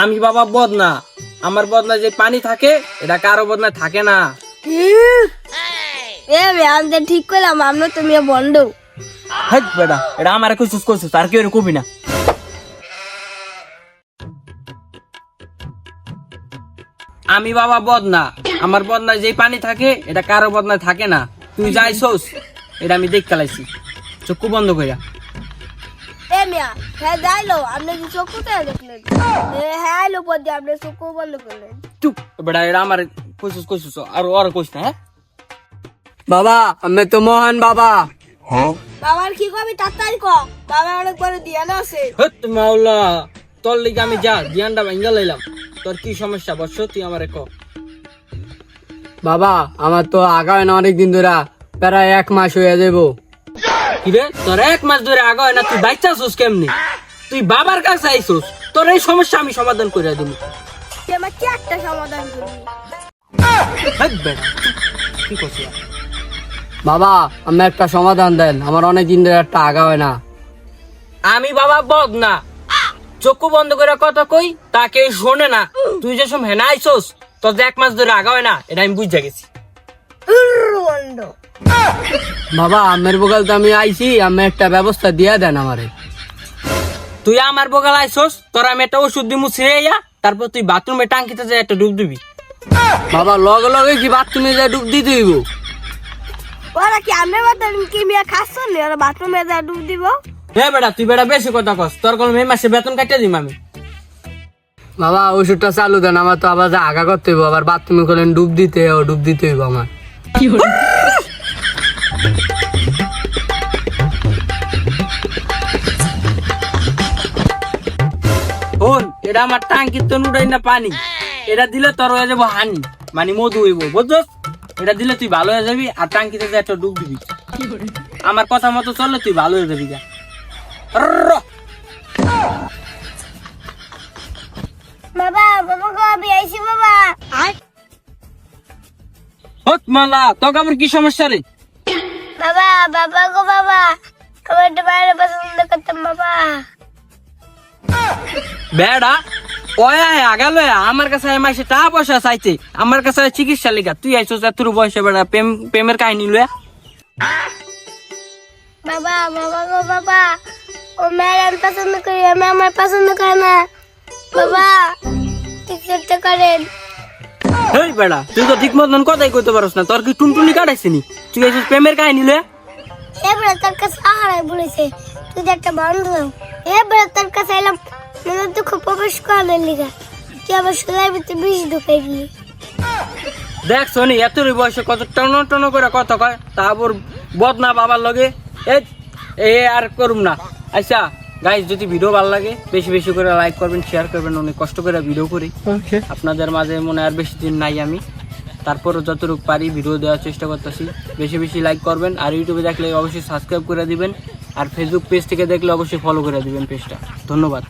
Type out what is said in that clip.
আমি বাবা বদনা, আমার বদনা যে পানি থাকে এটা কারো বদনা থাকে না। আমি ঠিক করলাম আমরা তুমি বন্ড। হেট বেটা, এটা আমার কইছিস কইছিস আর কেউ কবি না। আমি বাবা বদনা, আমার বদনা যে পানি থাকে এটা কারো বদনা থাকে না। তুই যাইছস এটা আমি দেখ কালাইছি, চক্ষু বন্ধ কইরা। হ্যাঁ যাইলো আপনি কি চোখ কোথায় দেখলেন? হ্যাঁ আইলো পদ্মে আপনি চোখ বন্ধ করলেন। চুপ বেটা, এটা আমার কইছিস কইছিস আর ওর কইস না। হ্যাঁ বাবা আমি তো মহান বাবা। বাবার কি কবি তাড়াতাড়ি ক, বাবা অনেক বড় দিয়া না আছে। হট মাওলা, তোর লিগে আমি যা জ্ঞানটা ভাঙ্গা লইলাম। তোর কি সমস্যা বর্ষ, তুই আমারে ক। বাবা আমার তো আগায় না অনেক দিন ধরে, প্রায় 1 মাস হয়ে যাবো। কিরে তোর 1 মাস ধরে আগা হয় না, তুই বাচ্চা আছিস কেমনি? তুই বাবার কাছে আইছিস, তোর এই সমস্যা আমি সমাধান করে দিব। তুই আমার কি একটা সমাধান করবি? হেট বেটা, কি করছিস? বাবা আমি একটা সমাধান দেন, আমার অনেক দিন ধরে একটা আগা হয় না। আমি বাবা বদনা, চক্ষু বন্ধ করে কথা কই তাকে শোনে না। তুই যে সব হেনা আইছস, তোর যে 1 মাস ধরে আগা হয় না এটা আমি বুঝা গেছি। বন্ড বাবা আমের বগাল তো আমি আইছি, আমি একটা ব্যবস্থা দিয়ে দেন আমারে। তুই আমার বগাল আইছস, তোর আমি একটা ওষুধ দিমু ছিড়াইয়া, তারপর তুই বাথরুমে টাঙ্কিতে যে একটা ডুব দিবি। বাবা লগে লগে কি বাথরুমে যা ডুব দিতে হইব? ওরা কি আমরা বাথরুম কি মিয়া খাচ্ছ নি? ওরা বাথরুমে যা ডুব দিব। হ্যাঁ বেটা, তুই বেটা বেশি কথা কস, তোর কোনো এই মাসে বেতন কাটিয়ে দিম আমি। বাবা ওষুধটা চালু দেন, আমার তো আবার যা আগা করতে হইব, আবার বাথরুমে করলেন ডুব দিতে হইব আমার। শোন, এটা আমার টাঙ্কির তো নুডাই না পানি, এটা দিলে তোর হয়ে যাবো হানি, মানে মধু হইব, বুঝছস? এটা দিলে তুই ভালো হয়ে যাবি, আর টাঙ্কিতে যে একটা ডুব দিবি। আমার কথা মতো চললে তুই ভালো হয়ে যাবি। বাবা বাবা গো আমি আইছি বাবা। হট মালা, তোকে আবার কি সমস্যা রে? বাবা বাবা গো বাবা, আমার একটা বাইরে পছন্দ করতাম বাবা। বেড়া ওয়া আগালো, আমার কাছে মাসে টাকা পয়সা চাইছে, আমার কাছে চিকিৎসা লেগা। তুই আইছস তোর বয়সে বেড়া প্রেমের কাহিনী লয়া। বাবা বাবা গো বাবা, ও ম্যাডাম পছন্দ করি, আমি আমার পছন্দ করে না বাবা, ঠিক করতে করেন। হেই বেড়া, তুই তো ঠিক মতন কথাই কইতে পারস না, তোর কি টুনটুনি কাটাইছিনি? তুই আইছস প্রেমের কাহিনী লয়া। এবারে তোর কাছে আহারাই বলেছে তুই যে একটা বন্ধু, এবারে তোর কাছে এলাম মনে দুঃখ প্রবেশ করানোর লিগা, তুই আবার সোলার ভিতরে বিষ ঢুকে গিয়ে। দেখ শোনি, এতর বয়সে কত টন টন করে কথা কয়, তারপর বদনা বাবার লগে। এ আর করুম না। আচ্ছা গাইস, যদি ভিডিও ভালো লাগে বেশি বেশি করে লাইক করবেন, শেয়ার করবেন। অনেক কষ্ট করে ভিডিও করি আপনাদের মাঝে, মনে আর বেশি দিন নাই আমি, তারপর যতটুকু পারি ভিডিও দেওয়ার চেষ্টা করতেছি। বেশি বেশি লাইক করবেন, আর ইউটিউবে দেখলে অবশ্যই সাবস্ক্রাইব করে দিবেন, আর ফেসবুক পেজ থেকে দেখলে অবশ্যই ফলো করে দিবেন পেজটা। ধন্যবাদ।